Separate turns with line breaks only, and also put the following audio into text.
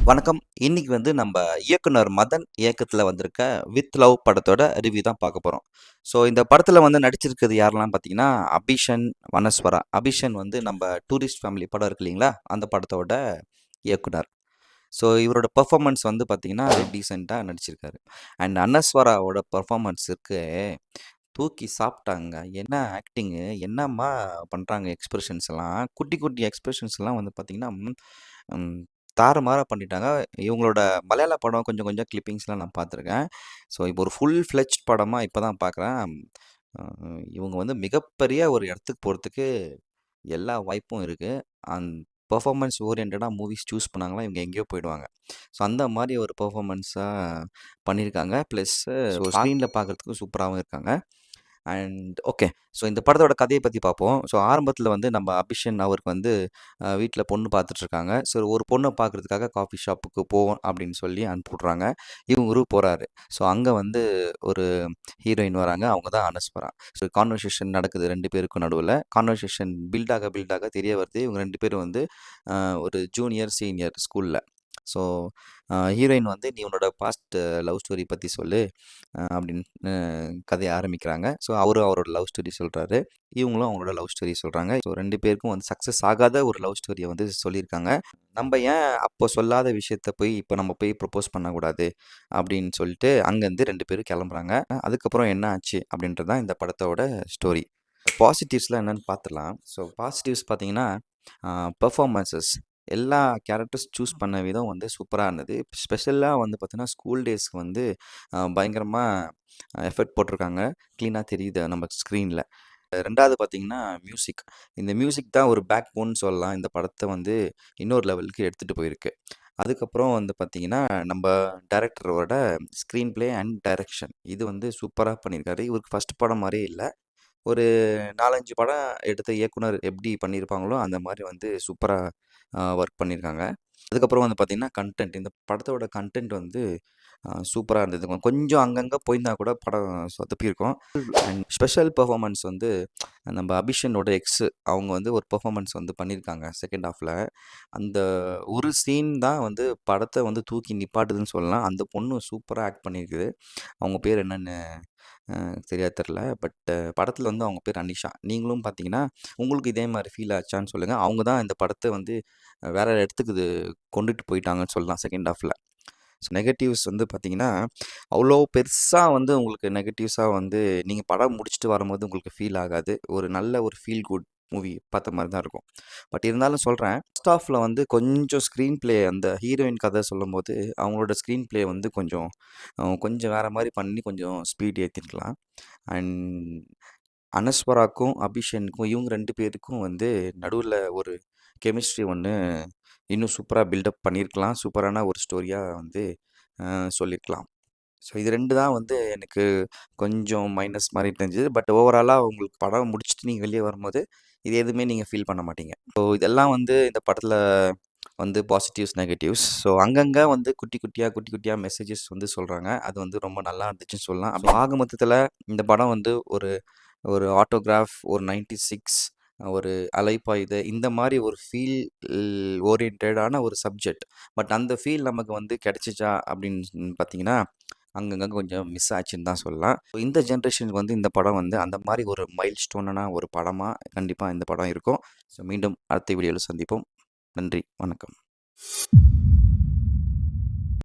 வணக்கம். இன்னைக்கு நம்ம இயக்குனர் மதன் இயக்கத்துல வந்திருக்க வித் லவ் படத்தோட ரிவ்யூ தான் பார்க்க போறோம். ஸோ இந்த படத்துல நடிச்சிருக்கிறது யாரெல்லாம் பார்த்தீங்கன்னா, அபிஷன், வனஸ்வரா. அபிஷன் நம்ம டூரிஸ்ட் ஃபேமிலி படம் இருக்கு இல்லைங்களா? அந்த படத்தோட இயக்குனர். ஸோ இவரோட பெர்ஃபார்மன்ஸ் பார்த்தீங்கன்னா, டீசென்ட்டா நடிச்சிருக்காரு. அண்ட் அனஸ்வராவோட பெர்ஃபார்மன்ஸ் இருக்கே, தூக்கி சாப்பிட்டாங்க. என்ன ஆக்டிங்கு, என்னம்மா பண்றாங்க எக்ஸ்பிரஷன்ஸ் எல்லாம். குட்டி குட்டி எக்ஸ்பிரஷன்ஸ் எல்லாம் பார்த்தீங்கன்னா, ம் தாறுமாறா பண்ணிட்டாங்க. இவங்களோட மலையாள படம் கொஞ்சம் கொஞ்சம் கிளிப்பிங்ஸ்லாம் நான் பார்த்துருக்கேன். ஸோ இப்போ ஒரு ஃபுல் ஃப்ளெட்ஜ்ட் படமா இப்ப தான் பார்க்குறேன். அ இவங்க மிகப்பெரிய ஒரு இடத்துக்கு போறதுக்கு எல்லா வாய்ப்பும் இருக்கு. பெர்ஃபார்மன்ஸ் ஓரியன்டடா மூவிஸ் சூஸ் பண்ணாங்கன்னா, இவங்க எங்கேயோ போயிடுவாங்க. ஸோ அந்த மாரி ஒரு பெர்ஃபார்மன்ஸா பண்ணியிருக்காங்க. ப்ளஸ் ஸோ ஸ்க்ரீன்ல பார்க்கறதுக்கும் சூப்பராவும் இருக்காங்க. And okay. ஸோ இந்த படத்தோட கதைய பத்தி பார்ப்போம். ஸோ ஆரம்பத்தில நம்ம அபிஷன் அவருக்கு வீட்ல பொண்ணு பார்த்துட்ருக்காங்க. ஸோ ஒரு பொண்ண பார்க்கறதுக்காக காஃபி ஷாப்புக்கு போவோம் அப்படின்னு சொல்லி அனுப்பிவுட்றாங்க. இவரும் போறாரு. ஸோ அங்க ஒரு ஹீரோயின் வராங்க. அவங்க தான் அனஸ்வரா. ஸோ கான்வர்சேஷன் நடக்குது 2 பேருக்கும் நடுவுல. கான்வர்சேஷன் பில்ட் ஆக தெரிய வருது. இவங்க 2 பேரும் அ ஒரு ஜூனியர், சீனியர் ஸ்கூல்ல. ஸோ ஹீரோயின் "நீ உன்னோட பாஸ்ட் லவ் ஸ்டோரி பத்தி சொல்லு" அப்படின்னு கதைய ஆரம்பிக்கிறாங்க. ஸோ அவரும் அவரோட லவ் ஸ்டோரி சொல்றாரு. இவங்களும் அவங்களோட லவ் ஸ்டோரி சொல்றாங்க. ஸோ 2 பேருக்கும் சக்சஸ் ஆகாத ஒரு லவ் ஸ்டோரிய சொல்லியிருக்காங்க. "நம்ப ஏன் அப்போ சொல்லாத விஷயத்த இப்ப நம்ம ப்ரொப்போஸ் பண்ணக்கூடாது?" அப்படின்னு சொல்லிட்டு அங்கருந்து 2 பேரும் கிளம்புறாங்க. அதுக்கப்புறம் என்ன ஆச்சு அப்படின்றது தான் இந்த படத்தோட ஸ்டோரி. பாசிட்டிவ்ஸ்லாம் என்னன்னு பார்த்துடலாம். ஸோ பாசிட்டிவ்ஸ் பார்த்தீங்கன்னா, பெர்ஃபார்மன்ஸஸ் எல்லா கேரக்டர்ஸ் சூஸ் பண்ண விதம் சூப்பரா இருந்தது. ஸ்பெஷலா பார்த்தீங்கன்னா, ஸ்கூல் டேஸ்க்கு பயங்கரமா எஃபர்ட் போட்டிருக்காங்க. கிளீனா தெரியுது நம்ம ஸ்க்ரீன்ல. 2வது பார்த்தீங்கன்னா, மியூசிக். இந்த மியூசிக் தான் ஒரு பேக் போன்னு சொல்லலாம். இந்த படத்த இன்னொரு லெவலுக்கு எடுத்துட்டு போயிருக்கு. அதுக்கப்புறம் பார்த்தீங்கன்னா, நம்ப டைரக்டரோட ஸ்க்ரீன் பிளே அண்ட் டைரக்ஷன். இது சூப்பரா பண்ணியிருக்காரு. இவருக்கு ஃபர்ஸ்ட் படம் மாரியே இல்ல. ஒரு 4, 5 படம் எடுத்த இயக்குனர் எப்படி பண்ணியிருப்பாங்களோ, அந்த மாரி சூப்பரா ஒர்க் பண்ணியிருக்காங்க. அதுக்கப்புறம் பார்த்தீங்கன்னா, கன்டென்ட். இந்த படத்தோட கன்டென்ட் சூப்பரா இருந்தது. கொஞ்சம் அங்கங்க போயிருந்தா கூட படம் சொதப்பியிருக்கும். அண்ட் ஸ்பெஷல் பெர்ஃபார்மன்ஸ் நம்ம அபிஷனோட எக்ஸ் அவங்க ஒரு பெர்ஃபார்மன்ஸ் பண்ணியிருக்காங்க செகண்ட் ஹாஃப்ல. அந்த ஒரு சீன் தான் படத்த தூக்கி நிப்பாட்டுதுன்னு சொல்லலாம். அந்த பொண்ணு சூப்பரா ஆக்ட் பண்ணியிருக்குது. அவங்க பேர் என்னன்னு சரியா தெரியல. பட் படத்துல அவங்க பேர் அனிஷா. நீங்களும் பார்த்தீங்கன்னா, உங்களுக்கு இதே மாரி ஃபீல் ஆச்சான்னு சொல்லுங்க. அவங்க தான் இந்த படத்த வேற இடத்துக்கு கொண்டுட்டு போயிட்டாங்கன்னு சொல்லலாம் செகண்ட் ஹாஃப்ல. ஸோ நெகட்டிவ்ஸ் பார்த்தீங்கன்னா, அவ்வளோ பெருசா உங்களுக்கு நெகட்டிவ்ஸா நீங்க படம் முடிச்சுட்டு வரும்போது உங்களுக்கு ஃபீல் ஆகாது. ஒரு நல்ல ஒரு ஃபீல் குட் மூவி பார்த்த மாரி தான் இருக்கும். பட் இருந்தாலும் சொல்றேன், ஃபர்ஸ்ட் ஹாஃப்ல கொஞ்சம் ஸ்க்ரீன் பிளே அந்த ஹீரோயின் கதை சொல்லும்போது, அவங்களோட ஸ்க்ரீன் பிளே கொஞ்சம் வேற மாரி பண்ணி கொஞ்சம் ஸ்பீட் ஏத்திருக்கலாம். அண்ட் அனஸ்வராக்கும், அபிஷேனுக்கும் இவங்க 2 பேருக்கும் நடுவுல ஒரு கெமிஸ்ட்ரி ஒண்ணு இன்னும் சூப்பரா பில்டப் பண்ணியிருக்கலாம். சூப்பரான ஒரு ஸ்டோரியா அ சொல்லியிருக்கலாம். ஸோ இது 2 தான் எனக்கு கொஞ்சம் மைனஸ் மாரி தெரிஞ்சது. பட் ஓவராலா உங்களுக்கு படம் முடிச்சுட்டு நீங்க வெளிய வரும்போது, இது எதுவுமே நீங்க ஃபீல் பண்ண மாட்டீங்க. ஸோ இதெல்லாம் இந்த படத்துல பாசிட்டிவ்ஸ், நெகட்டிவ்ஸ். ஸோ அங்கங்க குட்டி குட்டியா மெசேஜஸ் சொல்றாங்க. அது ரொம்ப நல்லா இருந்துச்சுன்னு சொல்லலாம். அப்ப ஆக மொத்தத்துல இந்த படம் ஒரு ஒரு ஆட்டோகிராஃப், ஒரு 96 ஒரு அலைப்பாயுதே இந்த மாரி ஒரு ஃபீல் ஓரியன்டடான ஒரு சப்ஜெக்ட். பட் அந்த ஃபீல் நமக்கு கிடைச்சுச்சா அப்படின்னு பார்த்தீங்கன்னா, அங்கங்க கொஞ்சம் மிஸ் ஆச்சுன்னு தான் சொல்லலாம். இந்த ஜெனரேஷனுக்கு இந்த படம் அந்த மாரி ஒரு மைல்ஸ்டோனான ஒரு படமா கண்டிப்பா இந்த படம் இருக்கும். ஸோ மீண்டும் அடுத்த வீடியோல சந்திப்போம். நன்றி, வணக்கம்.